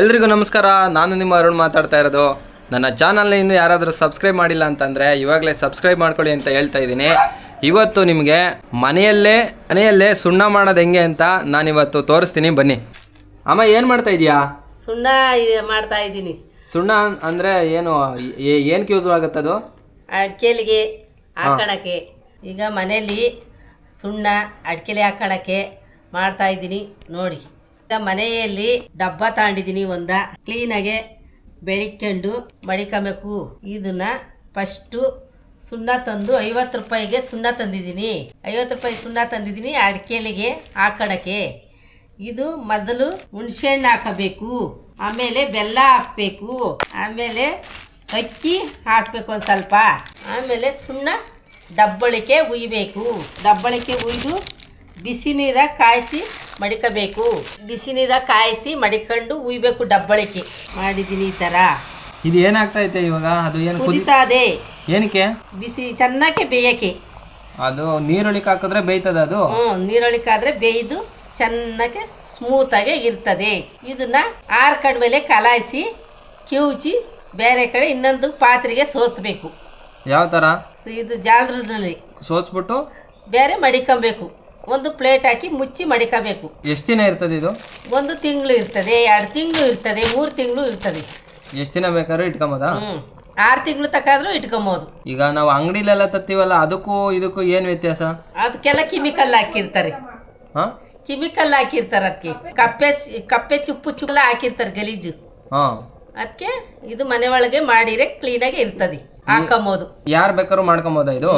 ಎಲ್ರಿಗೂ ನಮಸ್ಕಾರ. ನಾನು ನಿಮ್ಮ ಅರುಣ್ ಮಾತಾಡ್ತಾ ಇರೋದು. ನನ್ನ ಚಾನಲ್ನ ಇನ್ನೂ ಯಾರಾದರೂ ಸಬ್ಸ್ಕ್ರೈಬ್ ಮಾಡಿಲ್ಲ ಅಂತಂದರೆ ಇವಾಗಲೇ ಸಬ್ಸ್ಕ್ರೈಬ್ ಮಾಡ್ಕೊಳ್ಳಿ ಅಂತ ಹೇಳ್ತಾ ಇದ್ದೀನಿ. ಇವತ್ತು ನಿಮಗೆ ಮನೆಯಲ್ಲೇ ಸುಣ್ಣ ಮಾಡೋದು ಹೆಂಗೆ ಅಂತ ನಾನಿವತ್ತು ತೋರಿಸ್ತೀನಿ, ಬನ್ನಿ. ಅಮ್ಮ ಏನು ಮಾಡ್ತಾ ಇದೀಯಾ? ಸುಣ್ಣ ಮಾಡ್ತಾ ಇದ್ದೀನಿ. ಸುಣ್ಣ ಅಂದರೆ ಏನಕ್ಕೆ ಯೂಸ್ ಆಗುತ್ತದು? ಅಡ್ಕೆಲಿಗೆ ಹಾಕೋಣಕ್ಕೆ. ಈಗ ಮನೆಯಲ್ಲಿ ಸುಣ್ಣ ಅಡ್ಕೆಲಿ ಹಾಕೋಣಕ್ಕೆ ಮಾಡ್ತಾ ಇದ್ದೀನಿ ನೋಡಿ. ಈಗ ಮನೆಯಲ್ಲಿ ಡಬ್ಬ ತಗೊಂಡಿದ್ದೀನಿ, ಕ್ಲೀನಾಗೆ ಬೆಳಿಕೊಂಡು ಮಡಿಕೊಬೇಕು. ಇದನ್ನ ಫಸ್ಟು ಸುಣ್ಣ ತಂದು 50 ರೂಪಾಯಿಗೆ ಸುಣ್ಣ ತಂದಿದ್ದೀನಿ. 50 ರೂಪಾಯಿ ಸುಣ್ಣ ತಂದಿದ್ದೀನಿ ಅಡ್ಕೆಲಿಗೆ ಹಾಕೋಣಕ್ಕೆ. ಇದು ಮೊದಲು ಹುಣಸೆಹಣ್ಣು ಹಾಕಬೇಕು, ಆಮೇಲೆ ಬೆಲ್ಲ ಹಾಕಬೇಕು, ಆಮೇಲೆ ಅಕ್ಕಿ ಹಾಕಬೇಕು ಒಂದು ಸ್ವಲ್ಪ, ಆಮೇಲೆ ಸುಣ್ಣ ಡಬ್ಬಳಿಕೆ ಉಯ್ಬೇಕು. ಡಬ್ಬಳಿಕೆ ಉಯ್ದು ಬಿಸಿ ನೀರ ಕಾಯಿಸಿ ಮಡಿಕಬೇಕು. ಬಿಸಿ ನೀರ ಕಾಯಿಸಿ ಮಡಿಕೊಂಡು ಉಯ್ಬೇಕು. ಡಬ್ಬಳಿಕೆ ಮಾಡಿದ್ದೀನಿ ಈ ಥರ. ಇದು ಏನಾಗ್ತೈತೆ ಇವಾಗ? ಅದು ಏನು ಕುದಿತಾ ಇದೆ. ಏನಕ್ಕೆ? ಬಿಸಿ ಚೆನ್ನಾಗಿ ಬೇಯಕ್ಕೆ. ಅದು ನೀರೊಳಿಕೆ ಹಾಕಿದ್ರೆ ಬೇಯ್ತದ ಅದು? ನೀರೊಳಿಕಾದ್ರೆ ಬೇಯ್ದು ಚೆನ್ನಾಗಿ ಸ್ಮೂತಾಗಿ ಇರ್ತದೆ. ಇದನ್ನ ಆರ್ಕಂಡ್ಮೇಲೆ ಕಲಾಯಿಸಿ ಕಿವುಚಿ ಬೇರೆ ಕಡೆ ಇನ್ನೊಂದು ಪಾತ್ರೆಗೆ ಸೋಸಬೇಕು. ಯಾವ ಥರ? ಇದು ಜಾಲದಲ್ಲಿ ಸೋಸ್ಬಿಟ್ಟು ಬೇರೆ ಮಡಿಕೊಬೇಕು. ಒಂದು ಪ್ಲೇಟ್ ಹಾಕಿ ಮುಚ್ಚಿ ಮಡಿಕೋಬೇಕು. ಎಷ್ಟು ದಿನ ಇರ್ತದೆ ಇದು? 1 ತಿಂಗಳು ಇರ್ತದೆ, 2 ತಿಂಗಳು ಇರ್ತದೆ, 3 ತಿಂಗಳು ಇರ್ತದೆ. ಎಷ್ಟು ದಿನ ಬೇಕಾದ್ರೂ ಇಟ್ಕೊಂಬೋದಾ? 6 ತಿಂಗಳು ತಕಾದ್ರೂ ಇಟ್ಕೊಬೋದು. ಈಗ ನಾವು ಅಂಗಡಿಲೆಲ್ಲ ತತ್ತೀವಲ್ಲ, ಅದಕ್ಕೂ ಇದಕ್ಕೂ ಏನು ವ್ಯತ್ಯಾಸ? ಅದಕ್ಕೆಲ್ಲ ಕೆಮಿಕಲ್ ಹಾಕಿರ್ತಾರೆ. ಕೆಮಿಕಲ್ ಹಾಕಿರ್ತಾರೆ ಅದಕ್ಕೆ. ಕಪ್ಪೆ ಚುಪ್ಪು ಹಾಕಿರ್ತಾರೆ ಗಲೀಜು. ಅದಕ್ಕೆ ಇದು ಮನೆ ಒಳಗೆ ಮಾಡಿದ್ರೆ ಕ್ಲೀನಾಗಿ ಇರ್ತದೆ. ಹಾಕೊಂಬೋದು. ಯಾರು ಬೇಕಾದ್ರೂ ಮಾಡ್ಕೊಬೋದಾ ಇದು?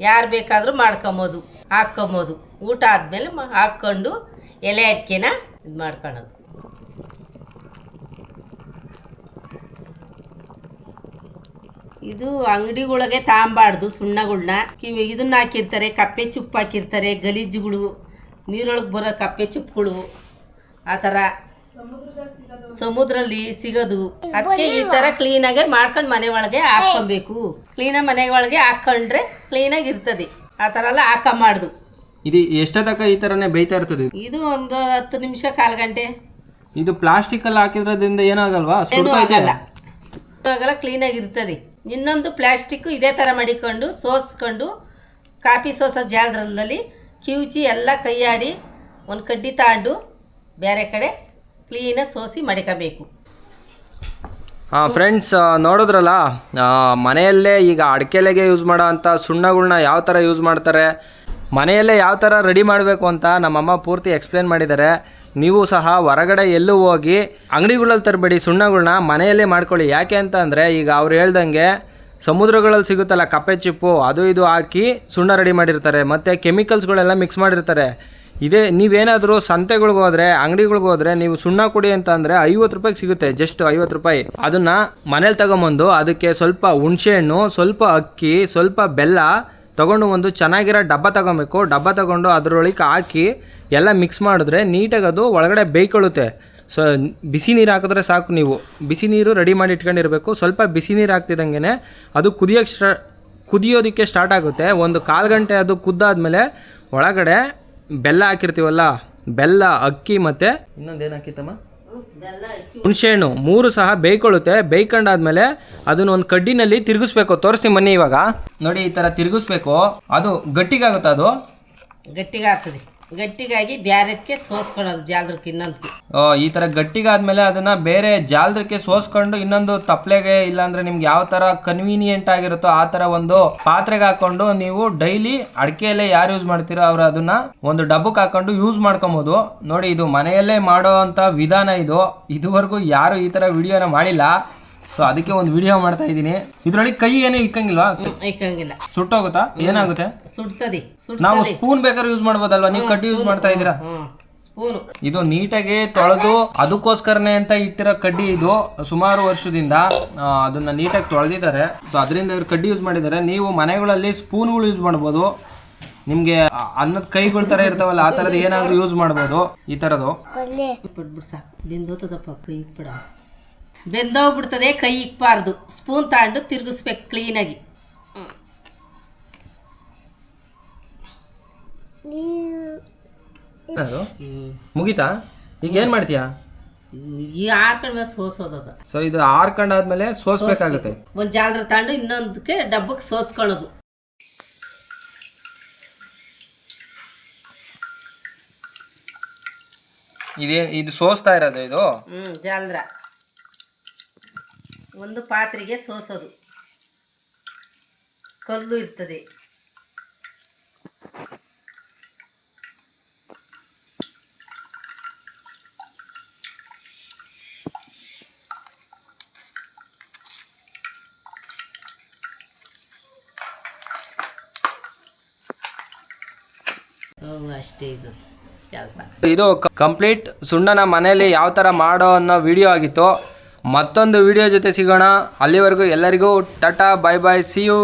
ಯಾರು ಬೇಕಾದ್ರೂ ಮಾಡ್ಕೊಬೋದು, ಹಾಕೊಂಬೋದು. ಊಟ ಆದ್ಮೇಲೆ ಹಾಕೊಂಡು ಎಲೆ ಅಡಿಕೆನ ಇದು ಮಾಡ್ಕೊಳ್ಳೋದು. ಇದು ಅಂಗಡಿಗಳಿಗೆ ತಾಂಬಾರ್ದು ಸುಣ್ಣಗಳನ್ನ. ಇದನ್ನ ಹಾಕಿರ್ತಾರೆ, ಕಪ್ಪೆ ಚುಪ್ಪು ಹಾಕಿರ್ತಾರೆ, ಗಲೀಜುಗಳು, ನೀರೊಳಗೆ ಬರೋ ಕಪ್ಪೆ ಚುಪ್ಪುಗಳು, ಆ ಥರ ಸಮುದ್ರಲ್ಲಿ ಸಿಗೋದು. ಅದಕ್ಕೆ ಈ ಥರ ಕ್ಲೀನಾಗೆ ಮಾಡ್ಕೊಂಡು ಮನೆ ಒಳಗೆ ಹಾಕೊಬೇಕು. ಕ್ಲೀನಾಗಿ ಮನೆ ಒಳಗೆ ಹಾಕೊಂಡ್ರೆ ಕ್ಲೀನಾಗಿ ಇರ್ತದೆ. ಆ ಥರ ಎಲ್ಲ ಹಾಕೊಂಬಾರ್ದು. ಇದು ಎಷ್ಟೊತ್ತಕ ಈ ಥರನೇ ಬೇಯ್ತಾ ಇರ್ತದೆ? ಇದು ಒಂದು 10 ನಿಮಿಷ, 1/4 ಗಂಟೆ. ಇದು ಪ್ಲಾಸ್ಟಿಕ್ ಅಲ್ಲಿ ಹಾಕಿದ್ರಿಂದ ಏನಾಗಲ್ವಾ? ಏನೂ ಆಗಲ್ಲ, ಕ್ಲೀನಾಗಿ ಇರ್ತದೆ. ಇನ್ನೊಂದು ಪ್ಲಾಸ್ಟಿಕ್ ಇದೇ ಥರ ಮಡಿಕೊಂಡು ಸೋಸ್ಕೊಂಡು ಕಾಫಿ ಸೋಸೋ ಜಾಲದಲ್ಲಿ ಕಿವುಚಿ ಎಲ್ಲ ಕೈಯಾಡಿ ಒಂದು ಕಡ್ಡಿ ತಗೊಂಡು ಬೇರೆ ಕಡೆ ಕ್ಲೀನಾಗಿ ಸೋಸಿ ಮಡಿಕೋಬೇಕು. ಫ್ರೆಂಡ್ಸ್, ನೋಡಿದ್ರಲ್ಲ, ಮನೆಯಲ್ಲೇ ಈಗ ಅಡಿಕೆಲೆಗೆ ಯೂಸ್ ಮಾಡೋ ಅಂಥ ಸುಣ್ಣಗಳನ್ನ ಯಾವ ಥರ ಯೂಸ್ ಮಾಡ್ತಾರೆ, ಮನೆಯಲ್ಲೇ ಯಾವ ಥರ ರೆಡಿ ಮಾಡಬೇಕು ಅಂತ ನಮ್ಮಮ್ಮ ಪೂರ್ತಿ ಎಕ್ಸ್ಪ್ಲೇನ್ ಮಾಡಿದ್ದಾರೆ. ನೀವು ಸಹ ಹೊರಗಡೆ ಎಲ್ಲೂ ಹೋಗಿ ಅಂಗಡಿಗಳಲ್ಲಿ ತರಬೇಡಿ, ಸುಣ್ಣಗಳನ್ನ ಮನೆಯಲ್ಲೇ ಮಾಡ್ಕೊಳ್ಳಿ. ಯಾಕೆ ಅಂತ ಅಂದರೆ, ಈಗ ಅವ್ರು ಹೇಳ್ದಂಗೆ ಸಮುದ್ರಗಳಲ್ಲಿ ಸಿಗುತ್ತಲ್ಲ ಕಪ್ಪೆ ಚಿಪ್ಪು, ಅದು ಇದು ಹಾಕಿ ಸುಣ್ಣ ರೆಡಿ ಮಾಡಿರ್ತಾರೆ, ಮತ್ತು ಕೆಮಿಕಲ್ಸ್ಗಳೆಲ್ಲ ಮಿಕ್ಸ್ ಮಾಡಿರ್ತಾರೆ. ಇದೇ ನೀವೇನಾದರೂ ಸಂತೆಗಳಿಗೆ ಹೋದರೆ, ಅಂಗಡಿಗಳಿಗೆ ಹೋದರೆ, ನೀವು ಸುಣ್ಣ ಕೊಡಿ ಅಂತ ಅಂದರೆ 50 ರೂಪಾಯಿಗೆ ಸಿಗುತ್ತೆ, ಜಸ್ಟ್ 50 ರೂಪಾಯಿ. ಅದನ್ನು ಮನೇಲಿ ತಗೊಂಬಂದು ಅದಕ್ಕೆ ಸ್ವಲ್ಪ ಹುಣಸೆಹಣ್ಣು, ಸ್ವಲ್ಪ ಅಕ್ಕಿ, ಸ್ವಲ್ಪ ಬೆಲ್ಲ ತೊಗೊಂಡು ಒಂದು ಚೆನ್ನಾಗಿರೋ ಡಬ್ಬ ತೊಗೊಬೇಕು. ಡಬ್ಬ ತೊಗೊಂಡು ಅದರೊಳಗೆ ಹಾಕಿ ಎಲ್ಲ ಮಿಕ್ಸ್ ಮಾಡಿದ್ರೆ ನೀಟಾಗಿ ಅದು ಒಳಗಡೆ ಬೇಯ್ಕೊಳ್ಳುತ್ತೆ. ಸೊ ಬಿಸಿ ನೀರು ಹಾಕಿದ್ರೆ ಸಾಕು. ನೀವು ಬಿಸಿ ನೀರು ರೆಡಿ ಮಾಡಿ ಇಟ್ಕೊಂಡಿರಬೇಕು. ಸ್ವಲ್ಪ ಬಿಸಿ ನೀರು ಹಾಕ್ತಿದ್ದಂಗೆ ಅದು ಕುದಿಯೋದಕ್ಕೆ ಸ್ಟಾರ್ಟ್ ಆಗುತ್ತೆ. ಒಂದು 1/4 ಗಂಟೆ ಅದು ಕುದ್ದಾದ್ಮೇಲೆ ಒಳಗಡೆ ಬೆಲ್ಲ ಹಾಕಿರ್ತೀವಲ್ಲ, ಬೆಲ್ಲ, ಅಕ್ಕಿ ಮತ್ತು ಇನ್ನೊಂದೇನು ಹಾಕಿತ್ತಮ್ಮ, ಹುಣಸೆಹಣ್ಣು, 3 ಸಹ ಬೇಯ್ಕೊಳ್ಳುತ್ತೆ. ಬೇಯ್ಕೊಂಡಾದ್ಮೇಲೆ ಅದನ್ನ ಒಂದು ಕಡ್ಡಿನಲ್ಲಿ ತಿರುಗಿಸ್ಬೇಕು. ತೋರಿಸ್ತೀನಿ ಬನ್ನಿ. ಇವಾಗ ನೋಡಿ, ಈ ಥರ ತಿರುಗಿಸ್ಬೇಕು. ಅದು ಗಟ್ಟಿಗಾಗುತ್ತೆ. ಅದು ಗಟ್ಟಿಗಾಗ್ತದೆ. ಗಟ್ಟಿಗಾಗಿ ಬ್ಯಾರೆದಕ್ಕೆ ಸೋಸ್ಕೊಳ್ಳೋದು ಜಾಲದಕ್ಕೆ ಇನ್ನೊಂದಕ್ಕೆ. ಈ ಥರ ಗಟ್ಟಿಗಾದ್ಮೇಲೆ ಅದನ್ನ ಬೇರೆ ಜಾಲದಕ್ಕೆ ಸೋಸ್ಕೊಂಡು ಇನ್ನೊಂದು ತಪ್ಪಲೆಗೆ, ಇಲ್ಲಾಂದ್ರೆ ನಿಮ್ಗೆ ಯಾವ ಥರ ಕನ್ವೀನಿಯೆಂಟ್ ಆಗಿರುತ್ತೋ ಆ ಥರ ಒಂದು ಪಾತ್ರೆಗೆ ಹಾಕೊಂಡು ನೀವು ಡೈಲಿ ಅಡಿಕೆಯಲ್ಲೇ ಯಾರು ಯೂಸ್ ಮಾಡ್ತೀರೋ ಅವರು ಅದನ್ನ ಒಂದು ಡಬ್ಬಕ್ಕೆ ಹಾಕೊಂಡು ಯೂಸ್ ಮಾಡ್ಕೊಬೋದು. ನೋಡಿ, ಇದು ಮನೆಯಲ್ಲೇ ಮಾಡೋ ಅಂಥ ವಿಧಾನ ಇದು. ಇದುವರೆಗೂ ಯಾರು ಈ ಥರ ವಿಡಿಯೋನ ಮಾಡಿಲ್ಲ. ಸೊ ಅದಕ್ಕೆ ಒಂದು ವಿಡಿಯೋ ಮಾಡ್ತಾ ಇದ್ದೀನಿ. ಇದ್ರೊಳಗೆ ಕೈ ಏನು ಇಕ್ಕಂಗಿಲ್ವಾ? ಇಕ್ಕಂಗಿಲ್ಲ. ಸುಟ್ಟೋಗುತ್ತಾ? ಏನಾಗುತ್ತೆ? ಸುಡ್ತದೆ. ನಾವು ಸ್ಪೂನ್ ಬೇಕಾದ್ರೆ ಯೂಸ್ ಮಾಡ್ಬೋದಲ್ವಾ? ನೀವು ಕಡ್ಡಿ ಯೂಸ್ ಮಾಡ್ತಾ ಇದ್ದೀರಾ. ಸ್ಪೂನು ಇದು ನೀಟಾಗಿ ತೊಳೆದು ಅದಕ್ಕೋಸ್ಕರನೇ ಅಂತ ಇಟ್ಟಿರೋ ಕಡ್ಡಿ. ಇದು ಸುಮಾರು ವರ್ಷದಿಂದ ಅದನ್ನ ನೀಟಾಗಿ ತೊಳೆದಿದ್ದಾರೆ. ಸೊ ಅದರಿಂದ ಇವ್ರು ಕಡ್ಡಿ ಯೂಸ್ ಮಾಡಿದ್ದಾರೆ. ನೀವು ಮನೆಗಳಲ್ಲಿ ಸ್ಪೂನ್ಗಳು ಯೂಸ್ ಮಾಡ್ಬೋದು. ನಿಮ್ಗೆ ಅನ್ನದ ಕೈಗಳ ತರ ಇರ್ತಾವಲ್ಲ, ಆ ತರದ್ ಏನಾದ್ರು ಯೂಸ್ ಮಾಡ್ಬೋದು. ಈ ತರದ್ದು ಬೆಂದೋಗ್ಬಿಡ್ತದೆ, ಕೈ ಇಕ್ಬಾರ್ದು. ಸ್ಪೂನ್ ತಗೊಂಡು ತಿರುಗಿಸ್ಬೇಕು ಕ್ಲೀನಾಗಿ. ಮುಗೀತಾ? ಈಗ ಏನು ಮಾಡ್ತೀಯಾ? ಈ ಆರ್ಕೊಂಡ್ ಮೇಲೆ ಸೋಸೋದದ. ಸೊ ಇದು ಆರ್ಕೊಂಡಾದ್ಮೇಲೆ ಸೋಸ್ಬೇಕಾಗುತ್ತೆ. ಒಂದು ಜಾಲರ ತಗೊಂಡು ಇನ್ನೊಂದಕ್ಕೆ ಡಬ್ಬಕ್ಕೆ ಸೋಸ್ಕೊಳ್ಳೋದು. ಇದು ಸೋಸ್ತಾ ಇರೋದು ಇದು ಜಾಲರ ಒಂದು ಪಾತ್ರೆಗೆ ಸೋಸೋದು. ಕಲ್ಲು ಇರ್ತದೆ. ಅಷ್ಟೇ ಇದು ಕೆಲಸ. ಇದು ಕಂಪ್ಲೀಟ್ ಸುಣ್ಣನ ಮನೆಯಲ್ಲಿ ಯಾವ ಥರ ಮಾಡೋ ಅನ್ನೋ ವಿಡಿಯೋ ಆಗಿತ್ತು. ಮತ್ತೊಂದು ವಿಡಿಯೋ ಜೊತೆ ಸಿಗೋಣ. ಅಲ್ಲಿವರೆಗೂ ಎಲ್ಲರಿಗೂ tata, bye bye, see you.